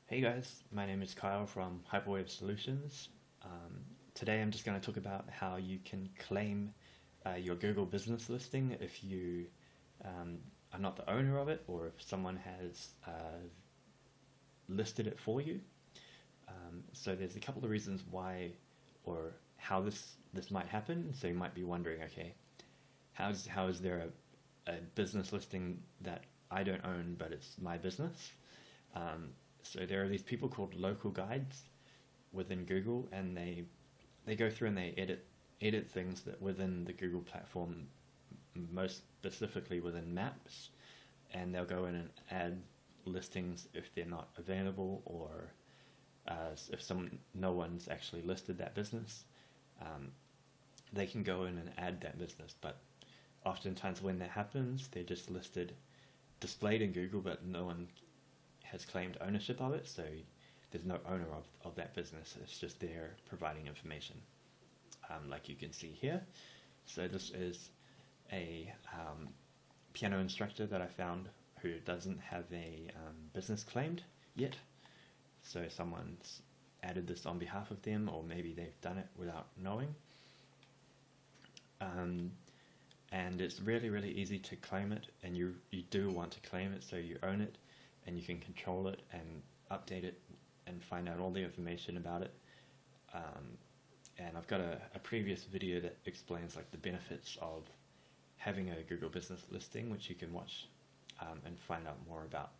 Hey guys, my name is Kyle from Hyperweb Solutions. Today I'm just going to talk about how you can claim your Google business listing if you are not the owner of it or if someone has listed it for you. So there's a couple of reasons why or how this might happen. So you might be wondering, okay, how is there a business listing that I don't own but it's my business? So there are these people called local guides within Google, and they go through and they edit things that within the Google platform, most specifically within Maps, and they'll go in and add listings if they're not available or if no one's actually listed that business. They can go in and add that business, but oftentimes when that happens, they're just displayed in Google, but no one has claimed ownership of it, so there's no owner of that business. It's just there providing information, like you can see here. So this is a piano instructor that I found who doesn't have a business claimed yet. So someone's added this on behalf of them, or maybe they've done it without knowing. And it's really easy to claim it, and you do want to claim it so you own it, and you can control it and update it and find out all the information about it. And I've got a previous video that explains like the benefits of having a Google business listing, which you can watch and find out more about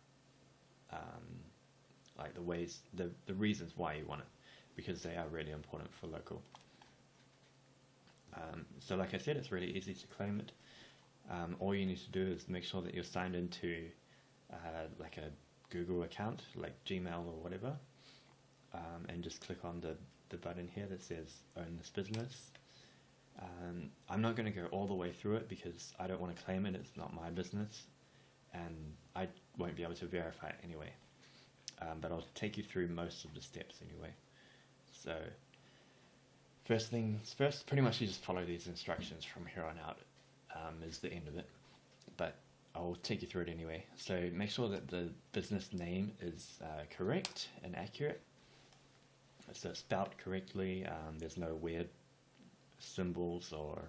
like the reasons why you want it, because they are really important for local. So like I said, it's really easy to claim it. All you need to do is make sure that you're signed into like a Google account, like Gmail or whatever, and just click on the button here that says own this business. I'm not going to go all the way through it because I don't want to claim it, it's not my business, and I won't be able to verify it anyway. But I'll take you through most of the steps anyway. So first things first, pretty much you just follow these instructions from here on out, is the end of it. But I'll take you through it anyway. So make sure that the business name is correct and accurate. So it's spelled correctly, there's no weird symbols or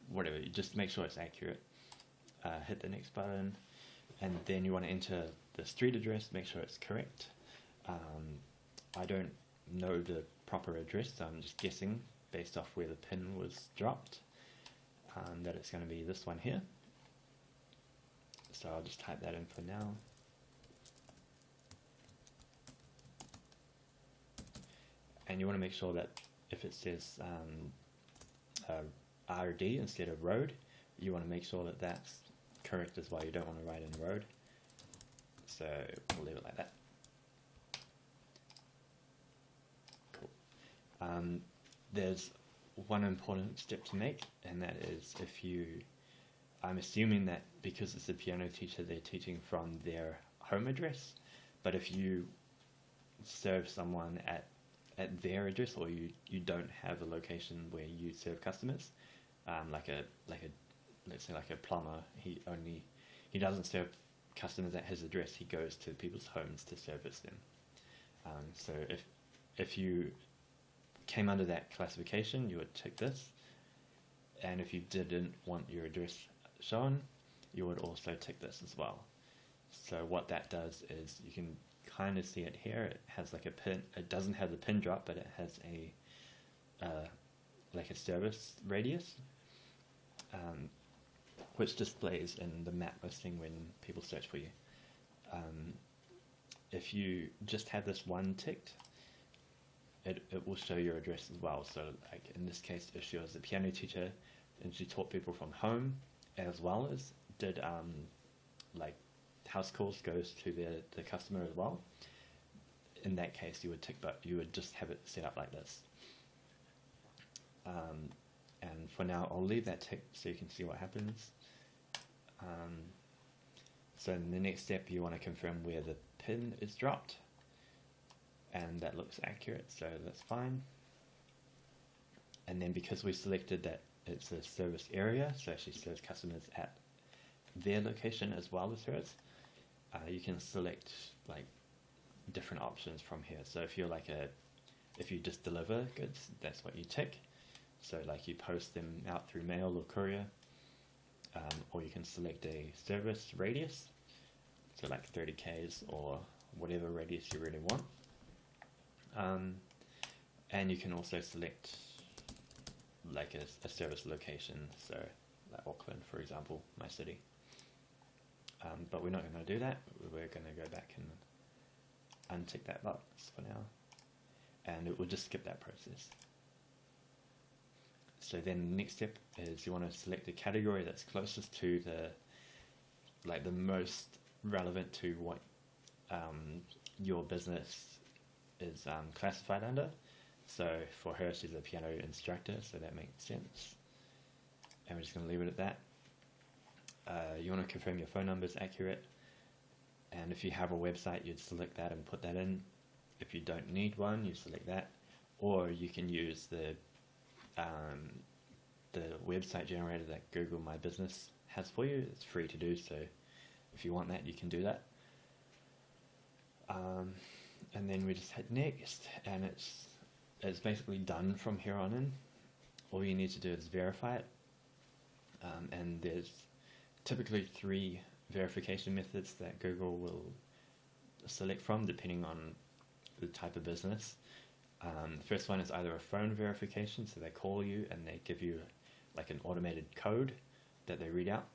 whatever, you just make sure it's accurate. Hit the next button, and then you want to enter the street address, make sure it's correct. I don't know the proper address, so I'm just guessing based off where the pin was dropped, that it's going to be this one here. So I'll just type that in for now. And you want to make sure that if it says RD instead of road, you want to make sure that that's correct as well. You don't want to write in road. So we'll leave it like that. Cool. There's one important step to make, and that is I'm assuming that because it's a piano teacher, they're teaching from their home address, but if you serve someone at their address, or you don't have a location where you serve customers, let's say like a plumber, he doesn't serve customers at his address, he goes to people's homes to service them. So if you came under that classification, you would tick this, and if you didn't want your address shown, you would also tick this as well. So what that does is, you can kind of see it here, it has like a pin, it doesn't have the pin drop, but it has like a service radius, which displays in the map listing when people search for you. If you just have this one ticked, it will show your address as well. So like in this case, if she was a piano teacher and she taught people from home, as well as did like house calls goes to the customer as well, in that case you would tick, but you would just have it set up like this. And for now I'll leave that tick so you can see what happens. So in the next step you want to confirm where the pin is dropped, and that looks accurate, so that's fine. And then because we selected that it's a service area, so she serves customers at their location as well as hers, you can select like different options from here. So if you're if you just deliver goods, that's what you tick. So like you post them out through mail or courier, or you can select a service radius, so like 30 k's or whatever radius you really want. And you can also select like a service location, so like Auckland, for example, my city. But we're not going to do that. We're going to go back and untick that box for now, and it will just skip that process. So then the next step is you want to select a category that's closest to the most relevant to what your business is classified under. So for her, she's a piano instructor, so that makes sense. And we're just going to leave it at that. You want to confirm your phone number is accurate, and if you have a website, you'd select that and put that in. If you don't need one, you select that, or you can use the website generator that Google My Business has for you. It's free to do, so if you want that, you can do that. And then we just hit next, and it's basically done from here on in. All you need to do is verify it, and there's typically 3 verification methods that Google will select from depending on the type of business. The first one is either a phone verification, so they call you and they give you like an automated code that they read out,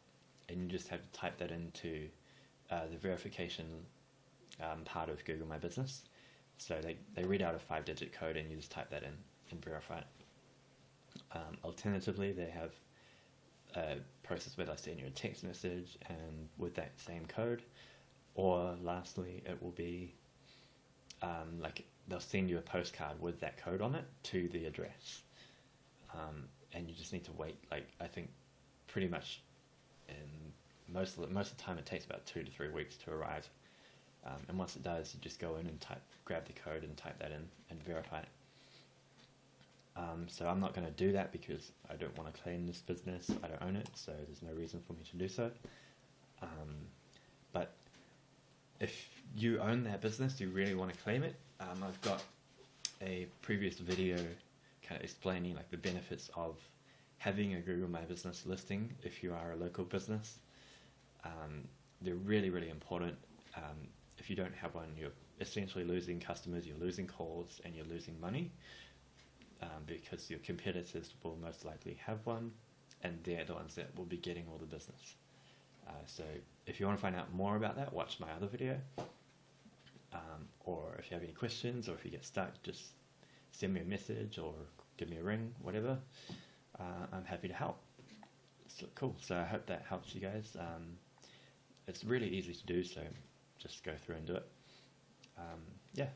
and you just have to type that into the verification part of Google My Business. So they read out a 5-digit code and you just type that in and verify it. Alternatively, they have a process where they'll send you a text message and with that same code, or lastly, it will be like they'll send you a postcard with that code on it to the address, and you just need to wait. Like I think pretty much in most of the time it takes about 2 to 3 weeks to arrive, and once it does, you just go in and grab the code and type that in and verify it. So I'm not going to do that because I don't want to claim this business. I don't own it, so there's no reason for me to do so. But if you own that business, you really want to claim it. I've got a previous video kind of explaining like the benefits of having a Google My Business listing if you are a local business. They're really, really important. If you don't have one, you're essentially losing customers, you're losing calls, and you're losing money. Because your competitors will most likely have one, and they're the ones that will be getting all the business. So if you want to find out more about that, watch my other video. Or if you have any questions, or if you get stuck, just send me a message or give me a ring, whatever. I'm happy to help. So, cool. So I hope that helps you guys. It's really easy to do, so just go through and do it. Yeah.